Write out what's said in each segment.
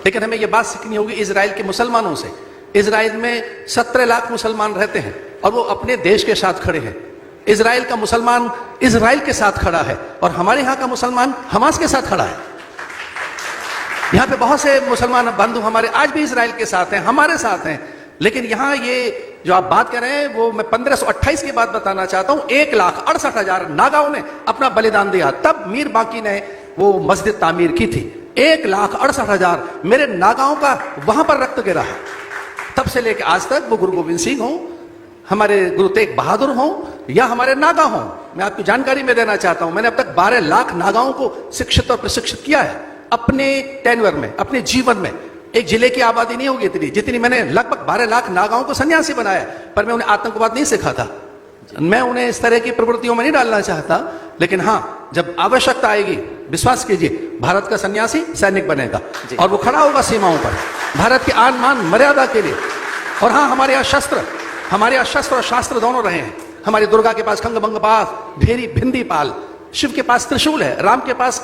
लेकिन हमें यह बात सीखनी होगी इजराइल के मुसलमानों से। इजराइल में 17 लाख मुसलमान रहते हैं और वो अपने देश के साथ खड़े हैं। इजराइल का मुसलमान इजराइल के साथ खड़ा है और हमारे यहां का मुसलमान हमास के साथ खड़ा है। यहां पे बहुत से मुसलमान बंधु हमारे आज भी इजराइल के साथ हैं, हमारे साथ हैं। लेकिन यहां ये जो आप बात कर रहे हैं वो मैं 1528 की बात बताना चाहता हूं। 1,68,000 नागाओं ने अपना बलिदान दिया, तब मीर बाकी ने वो मस्जिद तामीर की थी। 1,68,000 मेरे नागाओं का वहां पर रक्त गिरा है। तब से लेकर आज तक, वो गुरु गोविंद सिंह हो, हमारे गुरु तेग बहादुर हो या हमारे नागा हो, मैं आपको जानकारी में देना चाहता हूं, मैंने अब तक 12 लाख नागाओं को शिक्षित और प्रशिक्षित किया है अपने टेन्योर में, अपने जीवन में। एक जिले की आबादी नहीं होगी इतनी जितनी मैंने लगभग 12 लाख नागाओं को सन्यासी बनाया। पर मैं उन्हें आतंकवाद नहीं सिखाता, मैं उन्हें इस तरह की प्रवृत्तियों में नहीं डालना चाहता। लेकिन हां, जब आवश्यकता आएगी, विश्वास कीजिए, भारत का सन्यासी सैनिक बनेगा और वो खड़ा होगा सीमाओं पर भारत के आन मान मर्यादा के लिए। और हां, हमारे यहाँ शस्त्र और शास्त्र दोनों रहे हैं। हमारी दुर्गा के पास खंग भंग पास, भेरी भिंदी पाल, शिव के पास त्रिशूल है, राम के पास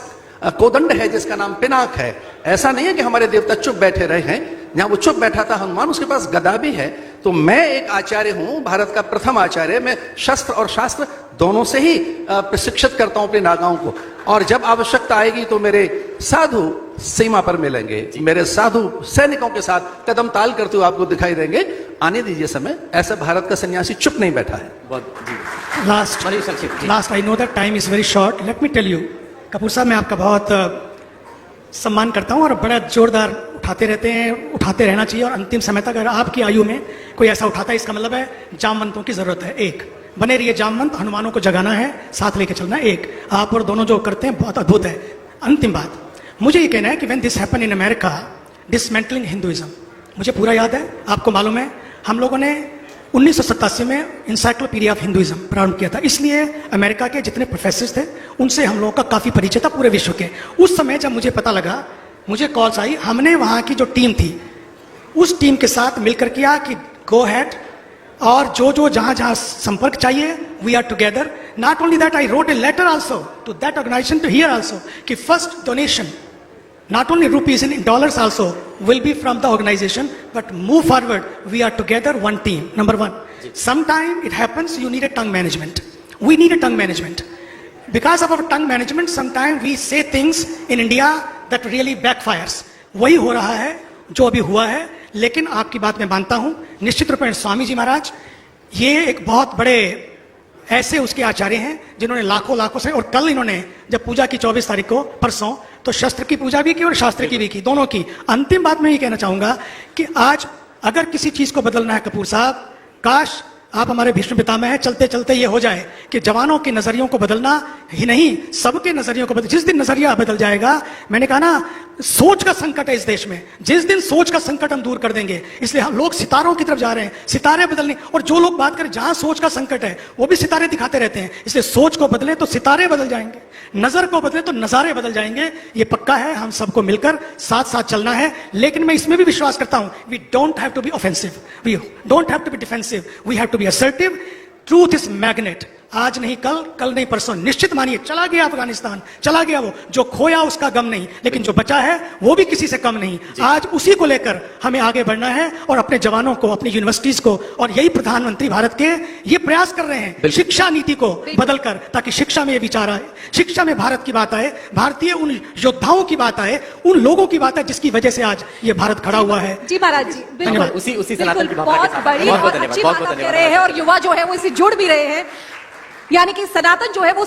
कोदंड है जिसका नाम पिनाक है। ऐसा नहीं है कि हमारे देवता चुप बैठे रहे हैं, जहां वो चुप बैठा था हनुमान, उसके पास गदा भी है। तो मैं एक आचार्य हूं, भारत का प्रथम आचार्य। मैं शस्त्र और शास्त्र दोनों से ही प्रशिक्षित करता हूं अपने नागाओं को। और जब आवश्यकता आएगी तो मेरे साधु सीमा पर मिलेंगे, मेरे साधु सैनिकों के साथ कदम ताल करते हुए आपको दिखाई देंगे। आने दीजिए समय, ऐसा भारत का सन्यासी चुप नहीं बैठा है। Last I know that time is very short, let me tell you. Kapoor साहब, मैं आपका बहुत सम्मान करता हूं और बड़ा जोरदार उठाते रहते हैं, उठाते रहना चाहिए। और अंतिम समय तक अगर आपकी आयु में कोई ऐसा उठाता है, इसका मतलब है जामवंतों की जरूरत है। एक बने रहिए जामवंत, हनुमानों को जगाना है, साथ लेके चलना है। एक आप और दोनों जो करते हैं बहुत अद्भुत है। अंतिम बात मुझे ये कहना है कि when this happen in America, dismantling Hinduism, मुझे पूरा याद है, आपको मालूम है, हम लोगों ने 1987 में इंसाइक्लोपीडिया ऑफ हिंदुइज्म प्रारंभ किया था। इसलिए अमेरिका के जितने प्रोफेसर थे उनसे हम लोगों का काफी परिचय था पूरे विश्व के। उस समय जब मुझे पता लगा, मुझे कॉल्स आई, हमने वहां की जो टीम थी उस टीम के साथ मिलकर किया कि गो हैड, और जो जो जहां जहां संपर्क चाहिए, we are together. Not only that, I wrote a letter also to that organization to here also कि first donation, not only rupees, in dollars also, will be from the organization, but move forward, we are together, one team. Number one. Sometime it happens you need a tongue management. We need a tongue management. Because of our tongue management, sometimes we say things in India that really backfires. वही हो रहा है जो अभी हुआ है। लेकिन आपकी बात मैं मानता हूं, निश्चित रूप में स्वामी जी महाराज ये एक बहुत बड़े ऐसे उसके आचार्य हैं जिन्होंने लाखों से, और कल इन्होंने जब पूजा की 24 तारीख को, परसों, तो शस्त्र की पूजा भी की और शास्त्र की भी की, दोनों की। अंतिम बात मैं ये कहना चाहूंगा कि आज अगर किसी चीज को बदलना है कपूर साहब, काश आप हमारे भीष्म पितामह हैं, चलते चलते ये हो जाए कि जवानों के नजरियों को बदलना ही नहीं, सबके नजरियों को बदल। जिस दिन नजरिया बदल जाएगा, मैंने कहा ना, सोच का संकट है इस देश में, जिस दिन सोच का संकट हम दूर कर देंगे, इसलिए हम लोग सितारों की तरफ जा रहे हैं, सितारे बदलने। और जो लोग बात करें जहां सोच का संकट है वो भी सितारे दिखाते रहते हैं। इसलिए सोच को बदले तो सितारे बदल जाएंगे, नजर को बदले तो नजारे बदल जाएंगे। ये पक्का है, हम सबको मिलकर साथ साथ चलना है। लेकिन मैं इसमें भी विश्वास करता हूं, we don't have to be offensive, we don't have to be defensive, we have to be assertive. Truth is magnet, आज नहीं कल, कल नहीं परसों, निश्चित मानिए चला गया अफगानिस्तान, चला गया वो, जो खोया उसका गम नहीं, लेकिन जो बचा है वो भी किसी से कम नहीं। आज उसी को लेकर हमें आगे बढ़ना है और अपने जवानों को, अपनी यूनिवर्सिटीज को, और यही प्रधानमंत्री भारत के ये प्रयास कर रहे हैं शिक्षा नीति को बदलकर, ताकि शिक्षा में ये विचार आए, शिक्षा में भारत की बात आए, भारतीय उन योद्धाओं की बात आए, उन लोगों की बात आए जिसकी वजह से आज ये भारत खड़ा हुआ है। जी महाराज जी, धन्यवाद। उसी सनातन की भावना के साथ बहुत अच्छी बात कह रहे हैं और युवा जो है वो इससे जुड़ भी रहे हैं। यानी कि सनातन जो है वो